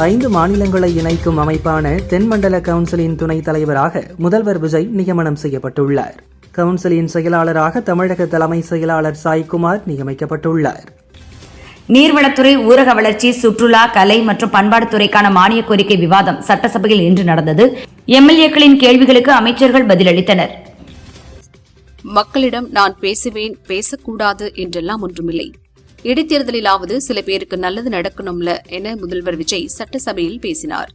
5 மாநிலங்களை இணைக்கும் அமைப்பான தென்மண்டல கவுன்சிலின் துணைத் தலைவராக முதல்வர் விஜய் நியமனம் செய்யப்பட்டுள்ளார். கவுன்சிலின் செயலாளராக தமிழக தலைமை செயலாளர் சாய்குமார் நியமிக்கப்பட்டுள்ளார். நீர்வளத்துறை, ஊரக வளர்ச்சி, சுற்றுலா, கலை மற்றும் பண்பாட்டுத்துறைக்கான மானிய கோரிக்கை விவாதம் சட்டசபையில் இன்று நடந்தது. எம்எல்ஏக்களின் கேள்விகளுக்கு அமைச்சர்கள் பதிலளித்தனர். மக்களிடம் நான் பேசுவேன், பேசக்கூடாது என்றெல்லாம் ஒன்றுமில்லை. இடைத்தேர்தலிலாவது சில பேருக்கு நல்லது நடக்கணும்ல என முதல்வர் விஜய் சட்டசபையில் பேசினார்.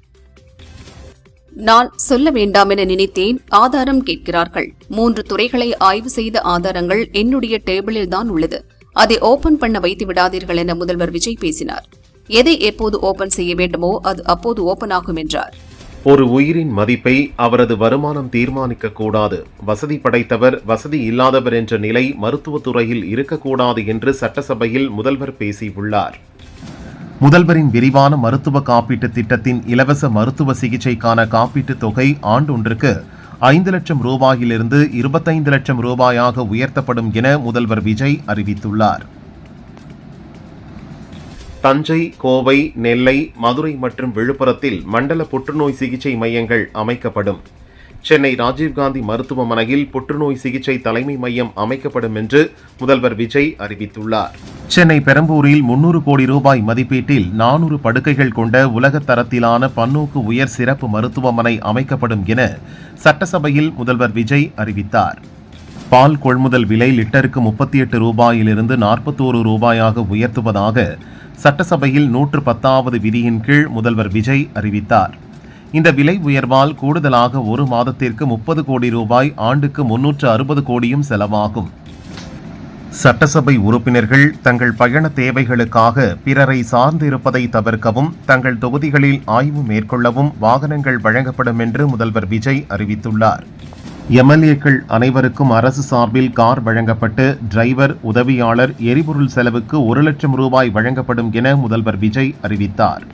நான் சொல்ல வேண்டாம் என நினைத்தேன், ஆதாரம் கேட்கிறார்கள். 3 துறைகளை ஆய்வு செய்த ஆதாரங்கள் என்னுடைய டேபிளில் தான் உள்ளது. அதை ஓபன் பண்ண வைத்து விடாதீர்கள் என முதல்வர் விஜய் பேசினார். எதை எப்போது ஓபன் செய்ய வேண்டுமோ அது அப்போது ஓபன் ஆகும் என்றார். ஒரு உயிரின் மதிப்பை அவரது வருமானம் தீர்மானிக்க கூடாது. வசதி படைத்தவர், வசதி இல்லாதவர் என்ற நிலை மருத்துவத்துறையில் இருக்கக்கூடாது என்று சட்டசபையில் முதல்வர் பேசியுள்ளார். முதல்வரின் விரிவான மருத்துவ காப்பீட்டு திட்டத்தின் இலவச மருத்துவ சிகிச்சைக்கான காப்பீட்டுத் தொகை ஆண்டொன்றுக்கு 5 லட்சம் ரூபாயிலிருந்து 25 லட்சம் ரூபாயாக உயர்த்தப்படும் என முதல்வர் விஜய் அறிவித்துள்ளார். தஞ்சை, கோவை, நெல்லை, மதுரை மற்றும் விழுப்புரத்தில் மண்டல புற்றுநோய் சிகிச்சை மையங்கள் அமைக்கப்படும். சென்னை ராஜீவ்காந்தி மருத்துவமனையில் புற்றுநோய் சிகிச்சை தலைமை மையம் அமைக்கப்படும் என்று முதல்வர் விஜய் அறிவித்துள்ளார். சென்னை பெரம்பூரில் 300 கோடி ரூபாய் மதிப்பீட்டில் 400 படுக்கைகள் கொண்ட உலகத் தரத்திலான பன்னோக்கு உயர் சிறப்பு மருத்துவமனை அமைக்கப்படும் என சட்டசபையில் முதல்வர் விஜய் அறிவித்தார். பால் கொள்முதல் விலை லிட்டருக்கு 38 ரூபாயிலிருந்து 41 ரூபாயாக உயர்த்துவதாக சட்டசபையில் 110வது விதியின் கீழ் முதல்வர் விஜய் அறிவித்தார். இந்த விலை உயர்வால் கூடுதலாக 1 மாதத்திற்கு 30 கோடி ரூபாய், ஆண்டுக்கு 360 கோடியும் செலவாகும். சட்டசபை உறுப்பினர்கள் தங்கள் பயண தேவைகளுக்காக பிறரை சார்ந்து இருப்பதை தவிர்க்கவும், தங்கள் தொகுதிகளில் ஆய்வு மேற்கொள்ளவும் வாகனங்கள் வழங்கப்படும் என்று முதல்வர் விஜய் அறிவித்துள்ளார். எம்எல்ஏக்கள் அனைவருக்கும் அரசு சார்பில் கார் வழங்கப்பட்டு டிரைவர், உதவியாளர், எரிபொருள் செலவுக்கு 1 லட்சம் ரூபாய் வழங்கப்படும் என முதல்வர் விஜய் அறிவித்தார்.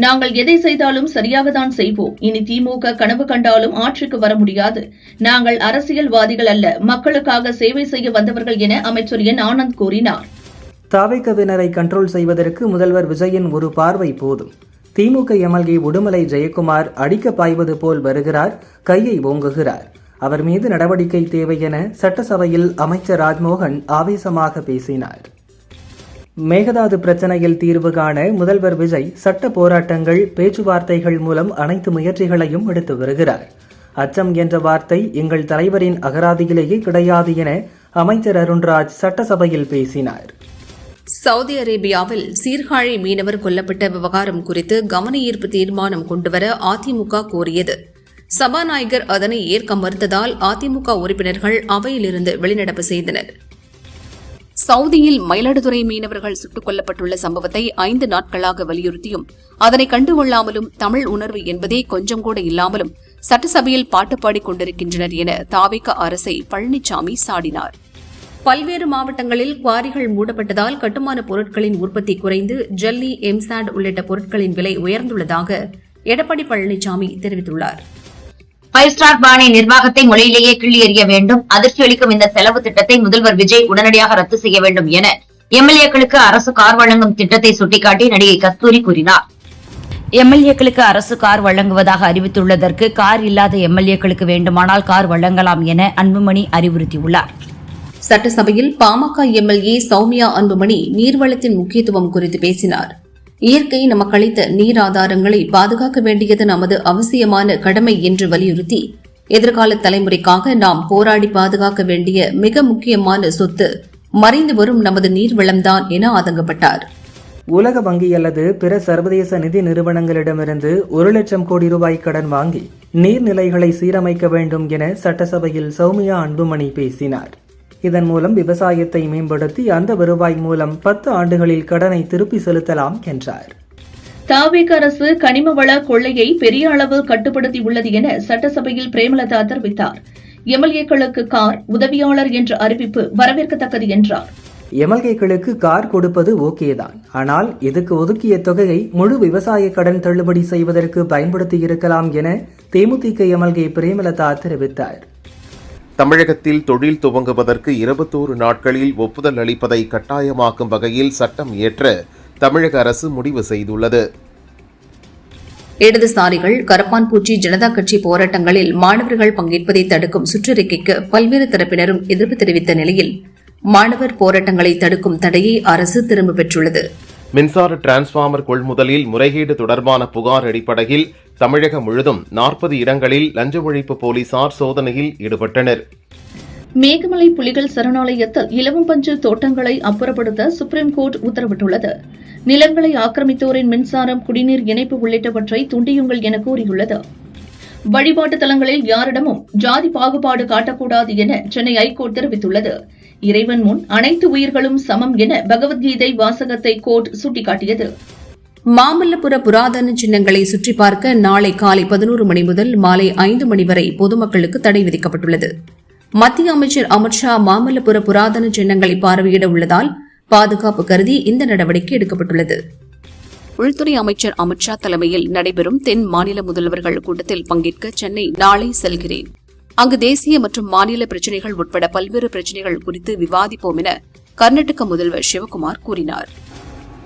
நாங்கள் எதை செய்தாலும் சரியாகத்தான் செய்வோம். இனி திமுக கனவு கண்டாலும் ஆட்சிக்கு வர முடியாது. நாங்கள் அரசியல்வாதிகள் அல்ல, மக்களுக்காக சேவை செய்ய வந்தவர்கள் என அமைச்சர் என் ஆனந்த் கூறினார். தாவேக்கவினரை கண்ட்ரோல் செய்வதற்கு முதல்வர் விஜயின் ஒரு பார்வை போதும். திமுக எம்எல்ஏ உடுமலை ஜெயக்குமார் அடிக்க பாய்வது போல் வருகிறார், கையை ஓங்குகிறார். அவர் மீது நடவடிக்கை தேவை என சட்டசபையில் அமைச்சர் ராஜ்மோகன் ஆவேசமாக பேசினார். மேகதாது பிரச்சனையில் தீர்வு காண முதல்வர் விஜய் சட்ட போராட்டங்கள், பேச்சுவார்த்தைகள் மூலம் அனைத்து முயற்சிகளையும் எடுத்து வருகிறார். அச்சம் என்ற வார்த்தை எங்கள் தலைவரின் அகராதியிலேயே கிடையாது என அமைச்சர் அருண்ராஜ் சட்டசபையில் பேசினார். சவுதி அரேபியாவில் சீர்காழி மீனவர் கொல்லப்பட்ட விவகாரம் குறித்து கவன ஈர்ப்பு தீர்மானம் கொண்டுவர அதிமுக கோரியது. சபாநாயகர் அதனை ஏற்க மறுத்ததால் அதிமுக உறுப்பினர்கள் அவையிலிருந்து வெளிநடப்பு செய்தனர். சவுதியில் மயிலாடுதுறை மீனவர்கள் சுட்டுக் கொல்லப்பட்டுள்ள சம்பவத்தை 5 நாட்களாக வலியுறுத்தியும் அதனை கண்டுகொள்ளாமலும் தமிழ் உணர்வு என்பதே கொஞ்சம் கூட இல்லாமலும் சட்டசபையில் பாட்டு பாடிக் கொண்டிருக்கின்றனர் என தாவேக அரசை பழனிசாமி சாடினார். பல்வேறு மாவட்டங்களில் குவாரிகள் மூடப்பட்டதால் கட்டுமான பொருட்களின் உற்பத்தி குறைந்து ஜல்லி, எம்சாண்ட் உள்ளிட்ட பொருட்களின் விலை உயர்ந்துள்ளதாக எடப்பாடி பழனிசாமி தெரிவித்துள்ளார். 5 ஸ்டார் பாணி நிர்வாகத்தை மொழியிலேயே கிள்ளி எறிய வேண்டும். அதிர்ச்சியளிக்கும் இந்த செலவு திட்டத்தை முதல்வர் விஜய் உடனடியாக ரத்து செய்ய வேண்டும் என எம்எல்ஏக்களுக்கு அரசு கார் வழங்கும் திட்டத்தை சுட்டிக்காட்டி நடிகை கஸ்தூரி கூறினார். எம்எல்ஏக்களுக்கு அரசு கார் வழங்குவதாக அறிவித்துள்ளதற்கு கார் இல்லாத எம்எல்ஏக்களுக்கு வேண்டுமானால் கார் வழங்கலாம் என அன்புமணி அறிவுறுத்தியுள்ளார். சட்டசபையில் பாமக எம்எல்ஏ சௌமியா அன்புமணி நீர்வளத்தின் முக்கியத்துவம் குறித்து பேசினார். இயற்கை நமக்கு அளித்த நீர் ஆதாரங்களை பாதுகாக்க வேண்டியது நமது அவசியமான கடமை என்று வலியுறுத்தி, எதிர்கால தலைமுறைக்காக நாம் போராடி பாதுகாக்க வேண்டிய மிக முக்கியமான சொத்து மறைந்து வரும் நமது நீர்வளம்தான் என ஆதங்கப்பட்டார். உலக வங்கி அல்லது பிற சர்வதேச நிதி நிறுவனங்களிடமிருந்து 1 லட்சம் கோடி ரூபாய் கடன் வாங்கி நீர்நிலைகளை சீரமைக்க வேண்டும் என சட்டசபையில் சௌமியா அன்புமணி பேசினார். இதன் மூலம் விவசாயத்தை மேம்படுத்தி அந்த வருவாய் மூலம் 10 ஆண்டுகளில் கடனை திருப்பி செலுத்தலாம் என்றார். தாவேக அரசு கனிம வள கொள்ளையை பெரிய அளவு கட்டுப்படுத்தியுள்ளது என சட்டசபையில் பிரேமலதா தெரிவித்தார். எம்எல்ஏக்களுக்கு கார், உதவியாளர் என்ற அறிவிப்பு வரவேற்கத்தக்கது என்றார். எம்எல்ஏக்களுக்கு கார் கொடுப்பது ஓகேதான், ஆனால் இதுக்கு ஒதுக்கிய தொகையை முழு விவசாய கடன் தள்ளுபடி செய்வதற்கு பயன்படுத்தியிருக்கலாம் என தேமுதிக எம்எல்ஏ பிரேமலதா தெரிவித்தார். தமிழகத்தில் தொழில் துவங்குவதற்கு 21 நாட்களில் ஒப்புதல் அளிப்பதை கட்டாயமாக்கும் வகையில் சட்டம் இயற்ற தமிழக அரசு முடிவு செய்துள்ளது. இடதுசாரிகள் கரப்பான்பூச்சி ஜனதா கட்சி போராட்டங்களில் மாணவர்கள் பங்கேற்பதை தடுக்கும் சுற்றறிக்கைக்கு பல்வேறு தரப்பினரும் எதிர்ப்பு தெரிவித்த நிலையில் மாணவர் போராட்டங்களை தடுக்கும் தடையை அரசு திரும்பப் பெற்றுள்ளது. மின்சார டிரான்ஸ்பார்மர் கொள்முதலில் முறைகேடு தொடர்பான புகார் அடிப்படையில் தமிழகம் முழுதும் 40 இடங்களில் லஞ்ச ஒழிப்பு போலீசார் சோதனையில் ஈடுபட்டனர். மேகமலை புலிகள் சரணாலயத்தில் இலவம்பஞ்சு தோட்டங்களை அப்புறப்படுத்த சுப்ரீம் கோர்ட் உத்தரவிட்டுள்ளது. நிலங்களை ஆக்கிரமித்தோரின் மின்சாரம், குடிநீர் இணைப்பு உள்ளிட்டவற்றை துண்டியுங்கள் என கூறியுள்ளது. வழிபாட்டு தலங்களில் யாரிடமும் ஜாதி பாகுபாடு காட்டக்கூடாது என சென்னை ஐகோர்ட் தெரிவித்துள்ளது. இறைவன் முன் அனைத்து உயிர்களும் சமம் என பகவத்கீதை வாசகத்தை கோர்ட் சுட்டிக்காட்டியது. மாமல்லபுர புராதன சின்னங்களை சுற்றி பார்க்க நாளை காலை 11 மணி முதல் மாலை 5 மணி வரை பொதுமக்களுக்கு தடை விதிக்கப்பட்டுள்ளது. மத்திய அமைச்சர் அமித்ஷா மாமல்லபுர புராதன சின்னங்களை பார்வையிட உள்ளதால் பாதுகாப்பு கருதி இந்த நடவடிக்கை எடுக்கப்பட்டுள்ளது. உள்துறை அமைச்சர் அமித்ஷா தலைமையில் நடைபெறும் தென் மாநில முதல்வர்கள் கூட்டத்தில் பங்கேற்க சென்னை நாளை செல்கிறேன். அங்கு தேசிய மற்றும் மாநில பிரச்சினைகள் உட்பட பல்வேறு பிரச்சினைகள் குறித்து விவாதிப்போம் என கர்நாடக முதல்வர் சிவகுமார் கூறினார்.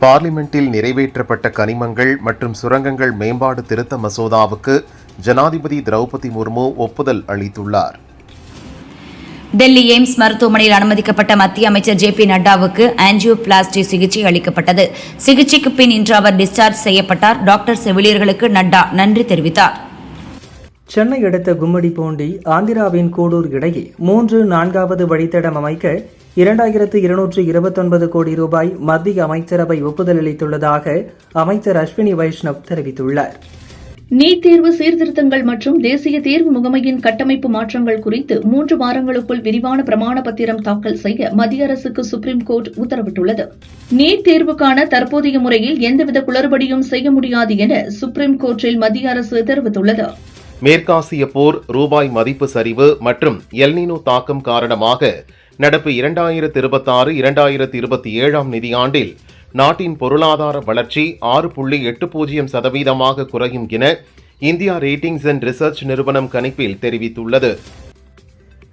பார்லிமெண்டில் நிறைவேற்றப்பட்ட கனிமங்கள் மற்றும் சுரங்கங்கள் மேம்பாடு திருத்த மசோதாவுக்கு ஜனாதிபதி திரௌபதி முர்மு ஒப்புதல் அளித்துள்ளார். டெல்லி எய்ம்ஸ் மருத்துவமனையில் அனுமதிக்கப்பட்ட மத்திய அமைச்சர் ஜே பி நட்டாவுக்கு ஆஞ்சியோபிளாஸ்டி சிகிச்சை அளிக்கப்பட்டது. சிகிச்சைக்கு பின் இன்று அவர் டிஸ்சார்ஜ் செய்யப்பட்டார். டாக்டர் செவிலியர்களுக்கு நட்டா நன்றி தெரிவித்தார். சென்னை அடுத்த கும்மிடிப்பூண்டி ஆந்திராவின் கூடூர் இடையே 3-4வது வழித்தடம் அமைக்க 2229 கோடி ரூபாய் மத்திய அமைச்சரவை ஒப்புதல் அளித்துள்ளதாக அமைச்சர் அஸ்வினி வைஷ்ணவ் தெரிவித்துள்ளார். நீட் தேர்வு சீர்திருத்தங்கள் மற்றும் தேசிய தேர்வு முகமையின் கட்டமைப்பு மாற்றங்கள் குறித்து 3 வாரங்களுக்குள் விரிவான பிரமாண பத்திரம் தாக்கல் செய்ய மத்திய அரசுக்கு சுப்ரீம் கோர்ட் உத்தரவிட்டுள்ளது. நீட் தேர்வுக்கான தற்போதைய முறையில் எந்தவித குளறுபடியும் செய்ய முடியாது என சுப்ரீம் கோர்ட்டில் மத்திய அரசு தெரிவித்துள்ளது. மேற்காசிய போர், ரூபாய் மதிப்பு சரிவு மற்றும் எல்னினோ தாக்கம் காரணமாக நடப்பு 2026-2027 நிதியாண்டில் நாட்டின் பொருளாதார வளர்ச்சி 6.80% குறையும் என இந்தியா ரேட்டிங்ஸ் அண்ட் ரிசர்ச் நிறுவனம் கணிப்பில் தெரிவித்துள்ளது.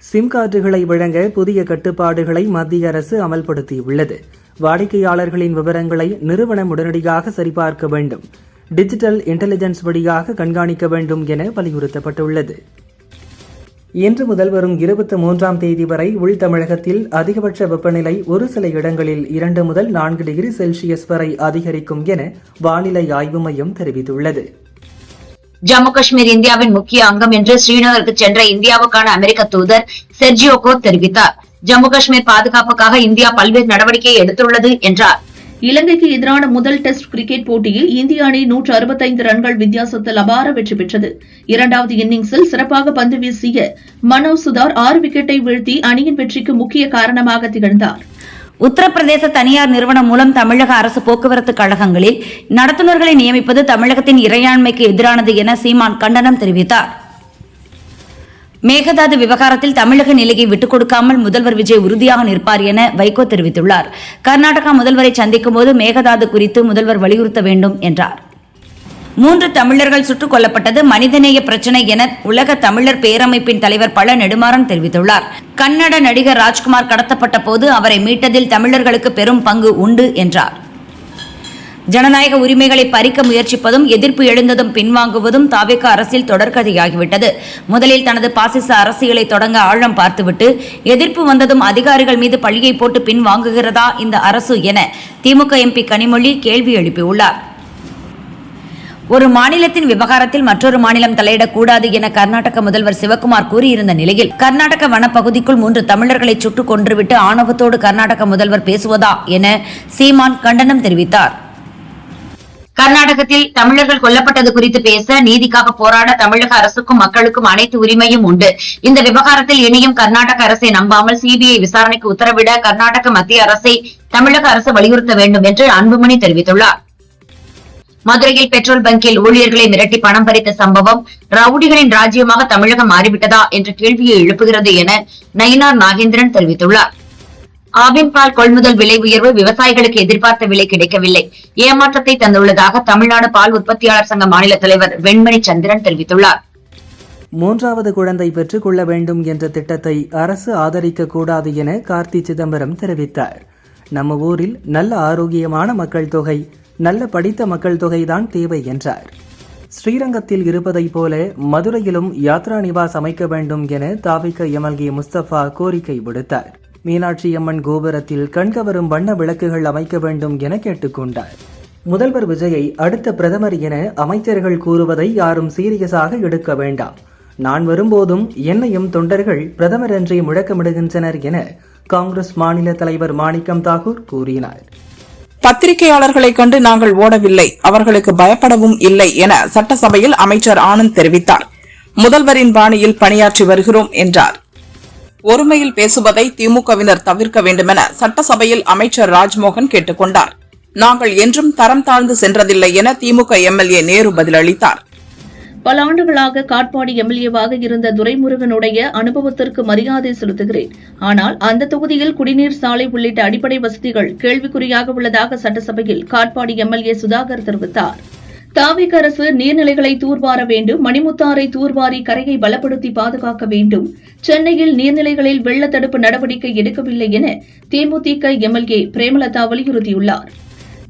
சிம் கார்டுகளை வழங்க புதிய கட்டுப்பாடுகளை மத்திய அரசு அமல்படுத்தியுள்ளது. வாடிக்கையாளர்களின் விவரங்களை நிறுவனம் உடனடியாக சரிபார்க்க வேண்டும், டிஜிட்டல் இன்டெலிஜென்ஸ் வழியாக கண்காணிக்க வேண்டும் என வலியுறுத்தப்பட்டுள்ளது. இன்று முதல் வரும் 23ஆம் தேதி வரை உள் தமிழகத்தில் அதிகபட்ச வெப்பநிலை ஒரு சில இடங்களில் 2 முதல் 4 டிகிரி செல்சியஸ் வரை அதிகரிக்கும் என வானிலை ஆய்வு மையம் தெரிவித்துள்ளது. ஜம்மு காஷ்மீர் இந்தியாவின் முக்கிய அங்கம் என்று ஸ்ரீநகருக்கு சென்ற இந்தியாவுக்கான அமெரிக்க தூதர் செர்ஜியோ கோர் தெரிவித்தார். ஜம்மு காஷ்மீர் பாதுகாப்புக்காக இந்தியா பல்வேறு நடவடிக்கையை எடுத்துள்ளது என்றார். இலங்கைக்கு எதிரான முதல் டெஸ்ட் கிரிக்கெட் போட்டியில் இந்திய அணி 165 ரன்கள் வித்தியாசத்தில் அபார வெற்றி பெற்றது. 2வது இன்னிங்ஸில் சிறப்பாக பந்து வீசிய மனோஜ் சுதார் 6 விக்கெட்டை வீழ்த்தி அணியின் வெற்றிக்கு முக்கிய காரணமாக திகழ்ந்தார். உத்தரப்பிரதேச தனியார் நிறுவனம் மூலம் தமிழக அரசு போக்குவரத்து கழகங்களில் நடத்துனர்களை நியமிப்பது தமிழகத்தின் இறையாண்மைக்கு எதிரானது என சீமான் கண்டனம் தெரிவித்தார். மேகதாது விவகாரத்தில் தமிழக நிலையை விட்டுக் கொடுக்காமல் முதல்வர் விஜய் உறுதியாக நிற்பார் என வைகோ தெரிவித்துள்ளார். கர்நாடகா முதல்வரை சந்திக்கும் போது மேகதாது குறித்து முதல்வர் வலியுறுத்த வேண்டும் என்றார். 3 தமிழர்கள் சுட்டுக் கொல்லப்பட்டது மனிதநேய பிரச்சினை என உலக தமிழர் பேரமைப்பின் தலைவர் பழ நெடுமாறன் தெரிவித்துள்ளார். கன்னட நடிகர் ராஜ்குமார் கடத்தப்பட்ட போது அவரை மீட்டதில் தமிழர்களுக்கு பெரும் பங்கு உண்டு என்றார். ஜனநாயக உரிமைகளை பறிக்க முயற்சிப்பதும் எதிர்ப்பு எழுந்ததும் பின்வாங்குவதும் தாவேகா அரசில் தொடர்கதையாகிவிட்டது. முதலில் தனது பாசிச அரசியலை தொடங்க ஆழம் பார்த்துவிட்டு எதிர்ப்பு வந்ததும் அதிகாரிகள் மீது பழியை போட்டு பின்வாங்குகிறதா இந்த அரசு என திமுக எம்பி கனிமொழி கேள்வி எழுப்பியுள்ளார். ஒரு மாநிலத்தின் விவகாரத்தில் மற்றொரு மாநிலம் தலையிடக்கூடாது என கர்நாடக முதல்வர் சிவகுமார் கூறியிருந்த நிலையில் கர்நாடக வனப்பகுதிக்குள் 3 தமிழர்களை சுட்டுக் கொன்றுவிட்டு ஆணவத்தோடு கர்நாடக முதல்வர் பேசுவதா என சீமான் கண்டனம் தெரிவித்தார். கர்நாடகத்தில் தமிழர்கள் கொல்லப்பட்டது குறித்து பேச, நீதிக்காக போராட தமிழக அரசுக்கும் மக்களுக்கும் அனைத்து உரிமையும் உண்டு. இந்த விவகாரத்தில் இனியும் கர்நாடக அரசை நம்பாமல் சிபிஐ விசாரணைக்கு உத்தரவிட கர்நாடக மத்திய அரசை தமிழக அரசு வலியுறுத்த வேண்டும் என்று அன்புமணி தெரிவித்துள்ளார். மதுரையில் பெட்ரோல் பங்கில் ஊழியர்களை மிரட்டி பணம் பறித்த சம்பவம் ரவுடிகளின் ராஜ்யமாக தமிழகம் மாறிவிட்டதா என்ற கேள்வியை எழுப்புகிறது என நயினார் நாகேந்திரன் தெரிவித்துள்ளார். ஆவின் பால் கொள்முதல் விலை உயர்வு விவசாயிகளுக்கு எதிர்பார்த்த விலை கிடைக்கவில்லை, ஏமாற்றத்தை தந்துள்ளதாக தமிழ்நாடு பால் உற்பத்தியாளர் சங்க மாநில தலைவர் வெண்மணி சந்திரன் தெரிவித்துள்ளார். 3வது குழந்தை பெற்றுக் கொள்ள வேண்டும் என்ற திட்டத்தை அரசு ஆதரிக்க கூடாது என கார்த்தி சிதம்பரம் தெரிவித்தார். நம்ம ஊரில் நல்ல ஆரோக்கியமான மக்கள் தொகை, நல்ல படித்த மக்கள் தொகைதான் தேவை என்றார். ஸ்ரீரங்கத்தில் இருப்பதைப் போல மதுரையிலும் யாத்ரா நிவாஸ் அமைக்க வேண்டும் என தாவிக எம்எல்ஏ முஸ்தபா கோரிக்கை விடுத்தார். மீனாட்சி அம்மன் கோபுரத்தில் கண்கவரும் வண்ண விளக்குகள் அமைக்க வேண்டும் என கேட்டுக்கொண்டார். முதல்வர் விஜயை அடுத்த பிரதமர் என அமைச்சர்கள் கூறுவதை யாரும் சீரியஸாக எடுக்க வேண்டாம். நான் வரும்போதும் என்னையும் தொண்டர்கள் பிரதமர் என்றே முழக்கமிடுகின்றனர் என காங்கிரஸ் மாநில தலைவர் மாணிக்கம் தாக்கூர் கூறினார். பத்திரிகையாளர்களை கண்டு நாங்கள் ஓடவில்லை, அவர்களுக்கு பயப்படவும் இல்லை என சட்டசபையில் அமைச்சர் ஆனந்த் தெரிவித்தார். முதல்வரின் பாணியில் பணியாற்றி வருகிறோம் என்றார். ஒருமையில் பேசுவதை திமுகவினர் தவிர்க்க வேண்டுமென சட்டசபையில் அமைச்சர் ராஜ்மோகன் கேட்டுக் கொண்டார். நாங்கள் என்றும் தரம் தாழ்ந்து சென்றதில்லை என திமுக எம்எல்ஏ நேரு பதிலளித்தார். பல ஆண்டுகளாக காட்பாடி எம்எல்ஏவாக இருந்த துரைமுருகனுடைய அனுபவத்திற்கு மரியாதை செலுத்துகிறேன். ஆனால் அந்த தொகுதியில் குடிநீர் சாலை உள்ளிட்ட அடிப்படை வசதிகள் கேள்விக்குறியாக உள்ளதாக சட்டசபையில் காட்பாடி எம்எல்ஏ சுதாகர் தெரிவித்தார். தாவிக அரசு நீர்நிலைகளை தூர்வார வேண்டும், மணிமுத்தாரை தூர்வாரி கரையை பலப்படுத்தி பாதுகாக்க வேண்டும், சென்னையில் நீர்நிலைகளில் வெள்ள தடுப்பு நடவடிக்கை எடுக்கவில்லை என தேமுதிக எம்எல்ஏ பிரேமலதா வலியுறுத்தியுள்ளார்.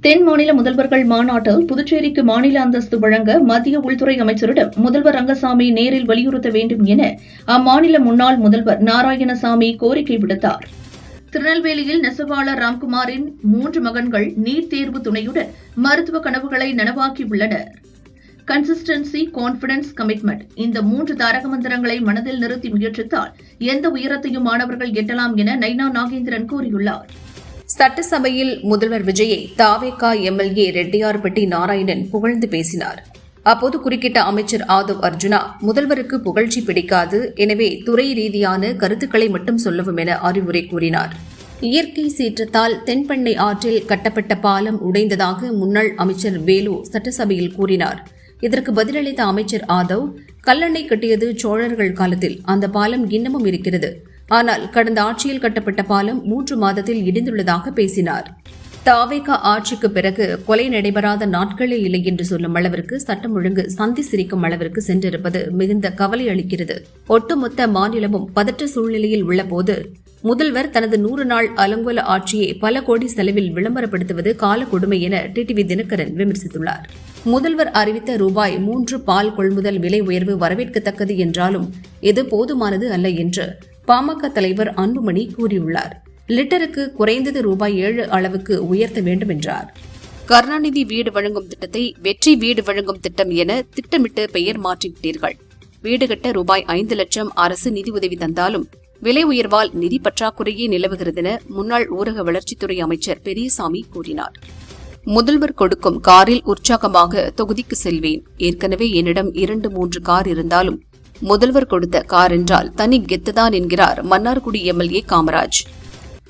தென் மாநில முதல்வர்கள் மாநாட்டில் புதுச்சேரிக்கு மாநில அந்தஸ்து வழங்க மத்திய உள்துறை அமைச்சரிடம் முதல்வர் ரங்கசாமி நேரில் வலியுறுத்த வேண்டும் என அம்மாநில முன்னாள் முதல்வர் நாராயணசாமி கோரிக்கை விடுத்தார். திருநெல்வேலியில் நெசவாளர் ராம்குமாரின் 3 மகன்கள் நீட் தேர்வு துணையுடன் மருத்துவ கனவுகளை நனவாக்கியுள்ளனர். கன்சிஸ்டன்சி, கான்பிடன்ஸ், கமிட்மெண்ட் இந்த 3 தாரக மந்திரங்களை மனதில் நிறுத்தி முயற்சித்தால் எந்த உயரத்தையும் மாணவர்கள் எட்டலாம் என நைனா நாகேந்திரன் கூறியுள்ளார். சட்டசபையில் முதல்வர் விஜயை தாவேகா எம்எல்ஏ ரெட்டியார்பட்டி நாராயணன் புகழ்ந்து பேசினார். அப்போது குறுக்கிட்ட அமைச்சர் ஆதவ் அர்ஜுனா, முதல்வருக்கு புகழ்ச்சி பிடிக்காது, எனவே துறை ரீதியான கருத்துக்களை மட்டும் சொல்லவும் என அறிவுரை கூறினார். இயற்கை சீற்றத்தால் தென்பெண்ணை ஆற்றில் கட்டப்பட்ட பாலம் உடைந்ததாக முன்னாள் அமைச்சர் வேலு சட்டசபையில் கூறினார். இதற்கு பதிலளித்த அமைச்சர் ஆதவ், கல்லணை கட்டியது சோழர்கள் காலத்தில், அந்த பாலம் இன்னமும் இருக்கிறது. ஆனால் கடந்த ஆட்சியில் கட்டப்பட்ட பாலம் 3 மாதத்தில் இடிந்துள்ளதாக பேசினார். தாவேகா ஆட்சிக்கு பிறகு கொலை நடைபெறாத நாட்களே இல்லை என்று சொல்லும் அளவிற்கு சட்டம் ஒழுங்கு சந்தி சிரிக்கும் அளவிற்கு சென்றிருப்பது மிகுந்த கவலை அளிக்கிறது. ஒட்டுமொத்த மாநிலமும் பதற்ற சூழ்நிலையில் உள்ளபோது முதல்வர் தனது 100 நாள் அலங்கோல ஆட்சியை பல கோடி செலவில் விளம்பரப்படுத்துவது காலக்கொடுமை என டிடிவி தினகரன் விமர்சித்துள்ளார். முதல்வர் அறிவித்த ரூபாய் 3 பால் கொள்முதல் விலை உயர்வு வரவேற்கத்தக்கது என்றாலும் இது போதுமானது அல்ல என்று பாமக தலைவர் அன்புமணி கூறியுள்ளார். லிட்டருக்கு குறைந்தது ரூபாய் 7 அளவுக்கு உயர்த்த வேண்டும் என்றார். கருணாநிதி வீடு வழங்கும் திட்டத்தை வெற்றி வீடு வழங்கும் திட்டம் என திட்டமிட்டு பெயர் மாற்றிவிட்டீர்கள். வீடு கட்ட ரூபாய் 5 லட்சம் அரசு நிதி உதவி தந்தாலும் விலை உயர்வால் நிதி பற்றாக்குறையே நிலவுகிறதென முன்னாள் ஊரக வளர்ச்சித்துறை அமைச்சர் பெரியசாமி கூறினார். முதல்வர் கொடுக்கும் காரில் உற்சாகமாக தொகுதிக்கு செல்வேன். ஏற்கனவே என்னிடம் 2-3 கார் இருந்தாலும் முதல்வர் கொடுத்த கார் என்றால் தனி கெத்துதான் என்கிறார் மன்னார்குடி எம்எல்ஏ காமராஜ்.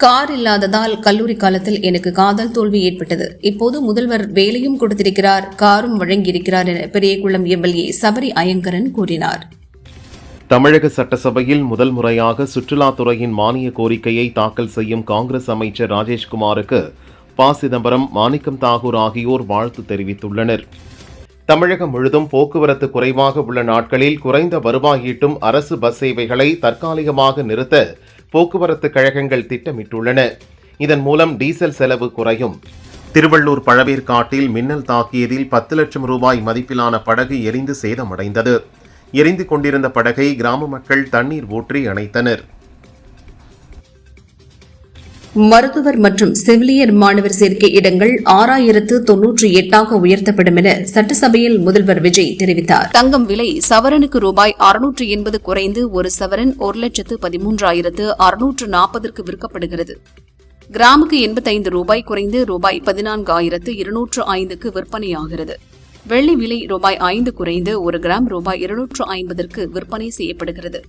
கார் இல்லாததால் கல்லூரி காலத்தில் எனக்கு காதல் தோல்வி ஏற்பட்டது. இப்போது முதல்வர் வேலையும் கொடுத்திருக்கிறார், காரும் வழங்கியிருக்கிறார் என பெரியகுளம் எம்எல்ஏ சபரி ஐயங்கரன் கூறினார். தமிழக சட்டசபையில் முதல் முறையாக சுற்றுலாத்துறையின் மானிய கோரிக்கையை தாக்கல் செய்யும் காங்கிரஸ் அமைச்சர் ராஜேஷ்குமாருக்கு ப. சிதம்பரம், மாணிக்கம் தாகூர் ஆகியோர் வாழ்த்து தெரிவித்துள்ளனர். தமிழகம் முழுதும் போக்குவரத்து குறைவாக உள்ள நாட்களில் குறைந்த வருவாய் ஈட்டும் அரசு பஸ் சேவைகளை தற்காலிகமாக நிறுத்த போக்குவரத்து கழகங்கள் திட்டமிட்டுள்ளன. இதன் மூலம் டீசல் செலவு குறையும். திருவள்ளூர் பழவேற்காட்டில் மின்னல் தாக்கியதில் 10 லட்சம் ரூபாய் மதிப்பிலான படகு எரிந்து சேதமடைந்தது. எரிந்து கொண்டிருந்த படகை கிராம மக்கள் தண்ணீர் ஊற்றி அணைத்தனர். மருத்துவர் மற்றும் செவிலியர் மாணவர் சேர்க்கை இடங்கள் 6098 உயர்த்தப்படும் என சட்டசபையில் முதல்வர் விஜய் தெரிவித்தார். தங்கம் விலை சவரனுக்கு ரூபாய் 680 குறைந்து ஒரு சவரன் 1,13,640 விற்கப்படுகிறது. கிராமுக்கு 85 ரூபாய் குறைந்து ரூபாய் 14,205 விற்பனையாகிறது. வெள்ளி விலை ரூபாய் 5 குறைந்து 1 கிராம் ரூபாய் 250 விற்பனை செய்யப்படுகிறது.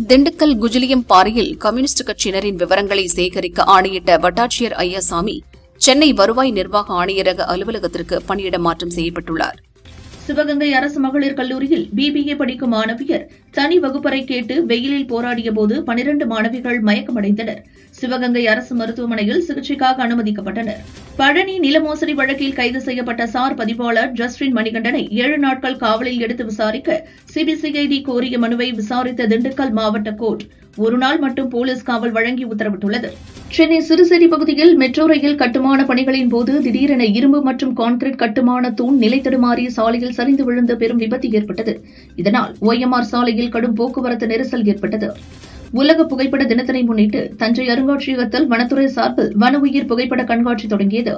திண்டுக்கல் குஜிலியம் பாறையில் கம்யூனிஸ்ட் கட்சியினரின் விவரங்களை சேகரிக்க ஆணையிட்ட வட்டாட்சியர் ஐயாசாமி சென்னை வருவாய் நிர்வாக ஆணையரக அலுவலகத்திற்கு பணியிட மாற்றம் செய்யப்பட்டுள்ளார். சிவகங்கை அரசு மகளிர் கல்லூரியில் பிபிஏ படிக்கும் மாணவியர் தனி வகுப்பறை கேட்டு வெயிலில் போராடியபோது 12 மாணவிகள் மயக்கமடைந்தனர். சிவகங்கை அரசு மருத்துவமனையில் சிகிச்சைக்காக அனுமதிக்கப்பட்டனர். பழனி நில மோசடி வழக்கில் கைது செய்யப்பட்ட சார் பதிவாளர் ஜஸ்டின் மணிகண்டனை 7 நாட்கள் காவலில் எடுத்து விசாரிக்க சிபிசிஐடி கோரிய மனுவை விசாரித்த திண்டுக்கல் மாவட்ட கோர்ட் ஒரு நாள் மட்டும் போலீஸ் காவல் வழங்கி உத்தரவிட்டுள்ளது. சென்னை சிறுசேரி பகுதியில் மெட்ரோ ரயில் கட்டுமான பணிகளின் போது திடீரென இரும்பு மற்றும் கான்கிரீட் கட்டுமான தூண் நிலை தடுமாறி சாலையில் சரிந்து விழுந்து பெரும் விபத்து ஏற்பட்டது. இதனால் OMR சாலையில் கடும் போக்குவரத்து நெரிசல் ஏற்பட்டது. உலக புகைப்பட தினத்தினை முன்னிட்டு தஞ்சை அருங்காட்சியகத்தில் வனத்துறை சார்பில் வன உயிர் புகைப்பட கண்காட்சி தொடங்கியது.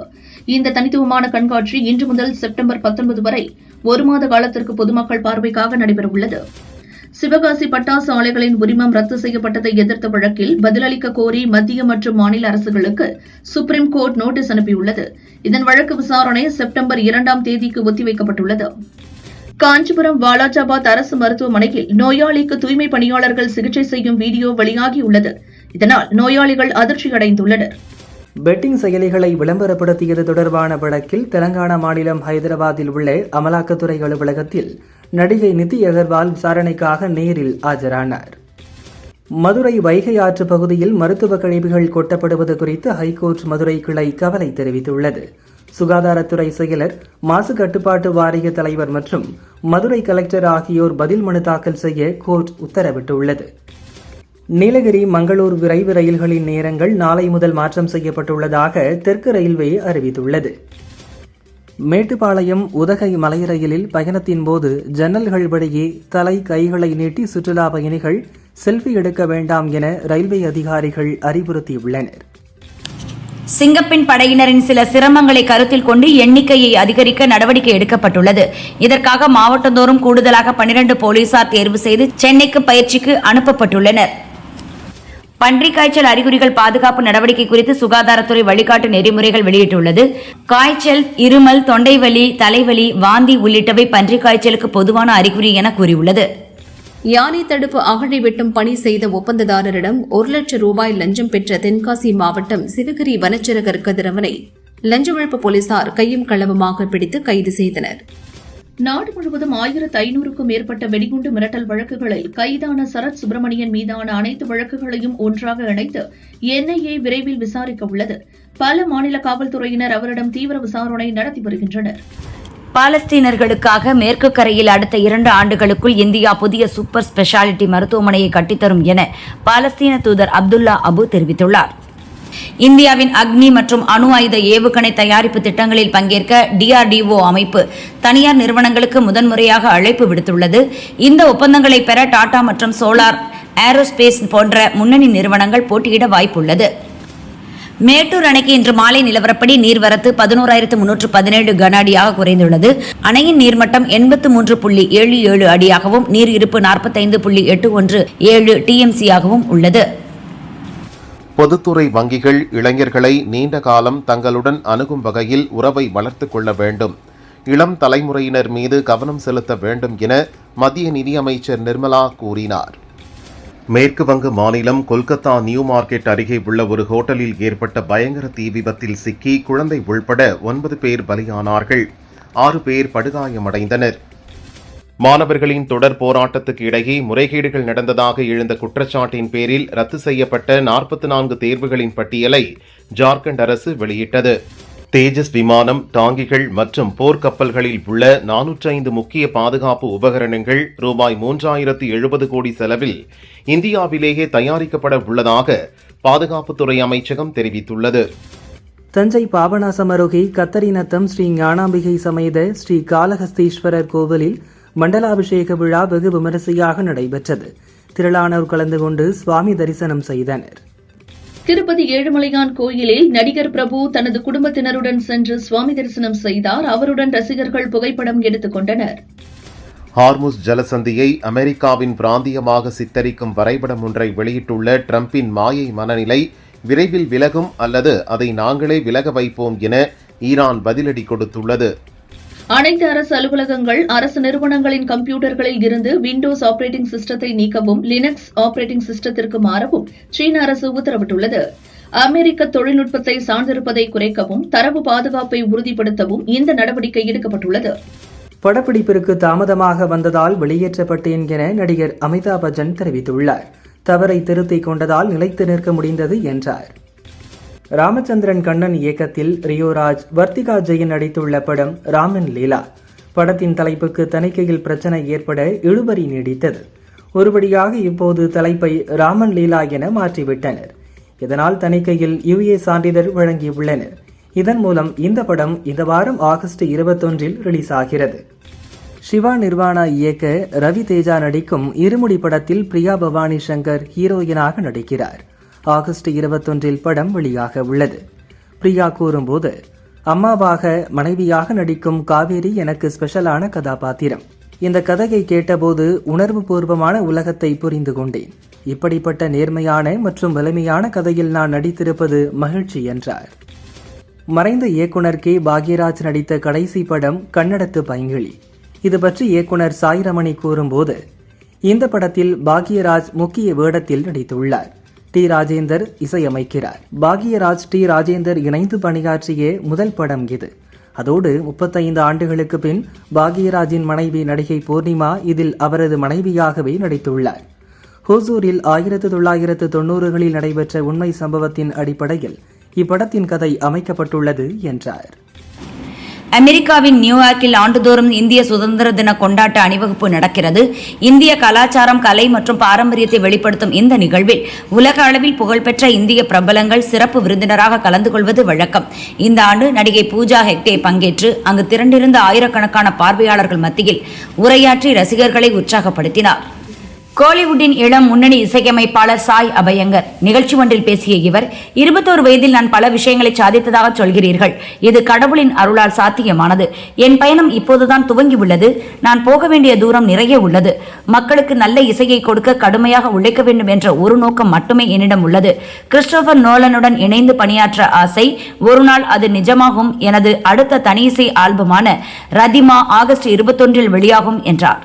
இந்த தனித்துவமான கண்காட்சி இன்று முதல் செப்டம்பர் 19 வரை 1 மாத காலத்திற்கு பொதுமக்கள் பார்வைக்காக நடைபெறவுள்ளது. சிவகாசி பட்டாசு ஆலைகளின் உரிமம் ரத்து செய்யப்பட்டதை எதிர்த்த வழக்கில் பதிலளிக்க கோரி மத்திய மற்றும் மாநில அரசுகளுக்கு சுப்ரீம் கோர்ட் நோட்டீஸ் அனுப்பியுள்ளது. இதன் வழக்கு விசாரணை செப்டம்பர் 2ஆம் தேதிக்கு ஒத்திவைக்கப்பட்டுள்ளது. காஞ்சிபுரம் வாலாஜாபாத் அரசு மருத்துவமனையில் நோயாளிக்கு தூய்மை பணியாளர்கள் சிகிச்சை செய்யும் வீடியோ வெளியாகியுள்ளது. இதனால் நோயாளிகள் அதிர்ச்சியடைந்துள்ளனர். பெட்டிங் செயலிகளை விளம்பரப்படுத்தியது தொடர்பான வழக்கில் தெலங்கானா மாநிலம் ஹைதராபாத்தில் உள்ள அமலாக்கத்துறை அலுவலகத்தில் நடிகை நிதி அகர்வால் விசாரணைக்காக நேரில் ஆஜரானார். மதுரை வைகை ஆற்று பகுதியில் மருத்துவ கழிவுகள் கொட்டப்படுவது குறித்து ஹைகோர்ட் மதுரை கிளை கவலை தெரிவித்துள்ளது. சுகாதாரத்துறை செயலர், மாசு கட்டுப்பாட்டு வாரிய தலைவர் மற்றும் மதுரை கலெக்டர் ஆகியோர் பதில் மனு தாக்கல் செய்ய கோர்ட் உத்தரவிட்டுள்ளது. நீலகிரி மங்களூர் விரைவு ரயில்களின் நேரங்கள் நாளை முதல் மாற்றம் செய்யப்பட்டுள்ளதாக தெற்கு ரயில்வே அறிவித்துள்ளது. மேட்டுப்பாளையம் உதகை மலை ரயிலில் பயணத்தின் போது ஜன்னல்கள் வழியே தலை கைகளை நீட்டி சுற்றுலா பயணிகள் செல்ஃபி எடுக்க வேண்டாம் என ரயில்வே அதிகாரிகள் அறிவுறுத்தியுள்ளனர். சிங்கப்பெண் படையினரின் சில சிரமங்களை கருத்தில் கொண்டு எண்ணிக்கையை அதிகரிக்க நடவடிக்கை எடுக்கப்பட்டுள்ளது. இதற்காக மாவட்டந்தோறும் கூடுதலாக 12 போலீசார் தேர்வு செய்து சென்னைக்கு பயிற்சிக்கு அனுப்பப்பட்டுள்ளனர். பன்றிக் காய்ச்சல் அறிகுறிகள் பாதுகாப்பு நடவடிக்கை குறித்து சுகாதாரத்துறை வழிகாட்டு நெறிமுறைகள் வெளியிட்டுள்ளது. காய்ச்சல், இருமல், தொண்டை வலி, தலைவலி, வாந்தி உள்ளிட்டவை பன்றிக் காய்ச்சலுக்கு பொதுவான அறிகுறி என கூறியுள்ளது. யானை தடுப்பு அகழி வெட்டும் பணி செய்த ஒப்பந்ததாரரிடம் 1 லட்சம் ரூபாய் லஞ்சம் பெற்ற தென்காசி மாவட்டம் சிவகிரி வனச்சரகர் கதிரவனை லஞ்ச ஒழிப்பு போலீசார் கையும் களவுமாக பிடித்து கைது செய்தனர். நாடு முழுவதும் 1500க்கும் மேற்பட்ட வெடிகுண்டு மிரட்டல் வழக்குகளில் கைதான சரத் சுப்பிரமணியன் மீதான அனைத்து வழக்குகளையும் ஒன்றாக இணைத்து NIA விரைவில் விசாரிக்க உள்ளது. பல மாநில காவல்துறையினர் அவரிடம் தீவிர விசாரணை நடத்தி வருகின்றனர். பாலஸ்தீனர்களுக்காக மேற்கு கரையில் அடுத்த 2 ஆண்டுகளுக்குள் இந்தியா புதிய சூப்பர் ஸ்பெஷாலிட்டி மருத்துவமனையை கட்டித்தரும் என பாலஸ்தீன தூதர் அப்துல்லா அபு தெரிவித்துள்ளார். இந்தியாவின் அக்னி மற்றும் அணு ஆயுத ஏவுகணை தயாரிப்பு திட்டங்களில் பங்கேற்க DRDO அமைப்பு தனியார் நிறுவனங்களுக்கு முதன்முறையாக அழைப்பு விடுத்துள்ளது. இந்த ஒப்பந்தங்களை பெற டாடா மற்றும் சோலார் ஏரோஸ்பேஸ் போன்ற முன்னணி நிறுவனங்கள் போட்டியிட வாய்ப்புள்ளது. மேட்டூர் அணைக்கு இன்று மாலை நிலவரப்படி நீர்வரத்து 11,317 கன அடியாக குறைந்துள்ளது. அணையின் நீர்மட்டம் 83.77 அடியாகவும் நீர் இருப்பு 45.81 TMC ஆகவும் உள்ளது. பொதுத்துறை வங்கிகள் இளைஞர்களை நீண்ட காலம் தங்களுடன் அணுகும் வகையில் உறவை வளர்த்துக் கொள்ள வேண்டும், இளம் தலைமுறையினர் மீது கவனம் செலுத்த வேண்டும் என மத்திய நிதியமைச்சர் நிர்மலா கூறினார். மேற்கு வங்க மாநிலம் கொல்கத்தா நியூ மார்க்கெட் அருகே உள்ள ஒரு ஹோட்டலில் ஏற்பட்ட பயங்கர தீ விபத்தில் சிக்கி குழந்தை உள்பட 9 பேர் பலியானார்கள். 6 பேர் படுகாயமடைந்தனர். மாணவர்களின் தொடர் போராட்டத்துக்கு இடையே முறைகேடுகள் நடந்ததாக எழுந்த குற்றச்சாட்டின் பேரில் ரத்து செய்யப்பட்ட 44 தேர்வுகளின் பட்டியலை ஜார்க்கண்ட் அரசு வெளியிட்டது. தேஜஸ் விமானம், டாங்கிகள் மற்றும் போர்க்கப்பல்களில் உள்ள 405 முக்கிய பாதுகாப்பு உபகரணங்கள் ரூபாய் 3070 கோடி செலவில் இந்தியாவிலேயே தயாரிக்கப்பட உள்ளதாக பாதுகாப்புத்துறை அமைச்சகம் தெரிவித்துள்ளது. தஞ்சை பாபநாசம் அருகே கத்தரிநத்தம் ஸ்ரீ ஞானாம்பிகை சமேத ஸ்ரீ காளஹஸ்தீஸ்வரர் கோவிலில் மண்டலாபிஷேக விழா வெகு விமரிசையாக நடைபெற்றது. திரளானோர் கலந்து கொண்டு சுவாமி தரிசனம் செய்தனர். திருப்பதி ஏழுமலையான் கோயிலில் நடிகர் பிரபு தனது குடும்பத்தினருடன் சென்று சுவாமி தரிசனம் செய்தார். அவருடன் ரசிகர்கள் புகைப்படம் எடுத்துக் கொண்டனர். ஹார்முஸ் ஜலசந்தியை அமெரிக்காவின் பிராந்தியமாக சித்தரிக்கும் வரைபடம் ஒன்றை வெளியிட்டுள்ள டிரம்பின் மாயை மனநிலை விரைவில் விலகும் அல்லது அதை நாங்களே விலக வைப்போம் என ஈரான் பதிலடி கொடுத்துள்ளது. அனைத்து அரசு அலுவலகங்கள், அரசு நிறுவனங்களின் கம்ப்யூட்டர்களில் இருந்து விண்டோஸ் ஆபரேட்டிங் சிஸ்டத்தை நீக்கவும், லினக்ஸ் ஆபரேட்டிங் சிஸ்டத்திற்கு மாறவும் சீன அரசு உத்தரவிட்டுள்ளது. அமெரிக்க தொழில்நுட்பத்தை சார்ந்திருப்பதை குறைக்கவும், தரவு பாதுகாப்பை உறுதிப்படுத்தவும் இந்த நடவடிக்கை எடுக்கப்பட்டுள்ளது. படப்பிடிப்பிற்கு தாமதமாக வந்ததால் வெளியேற்றப்பட்டேன் என நடிகர் அமிதாப் பச்சன் தெரிவித்துள்ளார். தவறை திருத்திக் கொண்டதால் நிலைத்து நிற்க முடிந்தது என்றார். ராமச்சந்திரன் கண்ணன் இயக்கத்தில் ரியோராஜ், வர்த்திகா ஜெயின் நடித்துள்ள படம் ராமன் லீலா. படத்தின் தலைப்புக்கு தணிக்கையில் பிரச்சனை ஏற்பட இழுபறி நீடித்தது. ஒருபடியாக இப்போது தலைப்பை ராமன் லீலா என மாற்றிவிட்டனர். இதனால் தணிக்கையில் UA சான்றிதழ் வழங்கியுள்ளனர். இதன் மூலம் இந்த படம் இந்த வாரம் ஆகஸ்ட் 21 ரிலீஸ் ஆகிறது. சிவா நிர்வாணா இயக்க ரவி தேஜா நடிக்கும் இருமுடி படத்தில் பிரியா பவானி சங்கர் ஹீரோயினாக நடிக்கிறார். ஆகஸ்ட் 21 படம் வெளியாக உள்ளது. பிரியா கூறும்போது, அம்மாவாக மனைவியாக நடிக்கும் காவேரி எனக்கு ஸ்பெஷலான கதாபாத்திரம். இந்த கதையை கேட்டபோது உணர்வு பூர்வமான உலகத்தை புரிந்து கொண்டேன். இப்படிப்பட்ட நேர்மையான மற்றும் வலிமையான கதையில் நான் நடித்திருப்பது மகிழ்ச்சி என்றார். மறைந்த இயக்குனர் K. பாக்யராஜ் நடித்த கடைசி படம் கன்னடத்து பைங்கிளி. இது பற்றி இயக்குனர் சாய்ரமணி கூறும்போது, இந்த படத்தில் பாக்யராஜ் முக்கிய வேடத்தில் நடித்துள்ளார். டி. ராஜேந்தர் இசையமைக்கிறார். பாக்யராஜ் டி. ராஜேந்தர் இணைந்து பணியாற்றிய முதல் படம் இது. அதோடு 35 ஆண்டுகளுக்கு பின் பாக்யராஜின் மனைவி நடிகை பூர்ணிமா இதில் அவரது மனைவியாகவே நடித்துள்ளார். ஹோசூரில் 1990களில் நடைபெற்ற உண்மை சம்பவத்தின் அடிப்படையில் இப்படத்தின் கதை அமைக்கப்பட்டுள்ளது என்றார். அமெரிக்காவின் நியூயார்க்கில் ஆண்டுதோறும் இந்திய சுதந்திர தின கொண்டாட்ட அணிவகுப்பு நடக்கிறது. இந்திய கலாச்சாரம், கலை மற்றும் பாரம்பரியத்தை வெளிப்படுத்தும் இந்த நிகழ்வில் உலக அளவில் புகழ்பெற்ற இந்திய பிரபலங்கள் சிறப்பு விருந்தினராக கலந்து கொள்வது வழக்கம். இந்த ஆண்டு நடிகை பூஜா ஹெக்டே பங்கேற்று அங்கு திரண்டிருந்த ஆயிரக்கணக்கான பார்வையாளர்கள் மத்தியில் உரையாற்றி ரசிகர்களை உற்சாகப்படுத்தினார். கோலிவுட்டின் இளம் முன்னணி இசையமைப்பாளர் சாய் அபயங்கர் நிகழ்ச்சி ஒன்றில் பேசிய இவர், 21 வயதில் நான் பல விஷயங்களை சாதித்ததாக சொல்கிறீர்கள். இது கடவுளின் அருளால் சாத்தியமானது. என் பயணம் இப்போதுதான் துவங்கியுள்ளது. நான் போக வேண்டிய தூரம் நிறைய உள்ளது. மக்களுக்கு நல்ல இசையை கொடுக்க கடுமையாக உழைக்க வேண்டும் என்ற ஒரு நோக்கம் மட்டுமே என்னிடம் உள்ளது. கிறிஸ்டோபர் நோலனுடன் இணைந்து பணியாற்ற ஆசை. ஒரு நாள் அது நிஜமாகும். எனது அடுத்த தனி இசை ஆல்பமான ரதிமா ஆகஸ்ட் 21 வெளியாகும் என்றார்.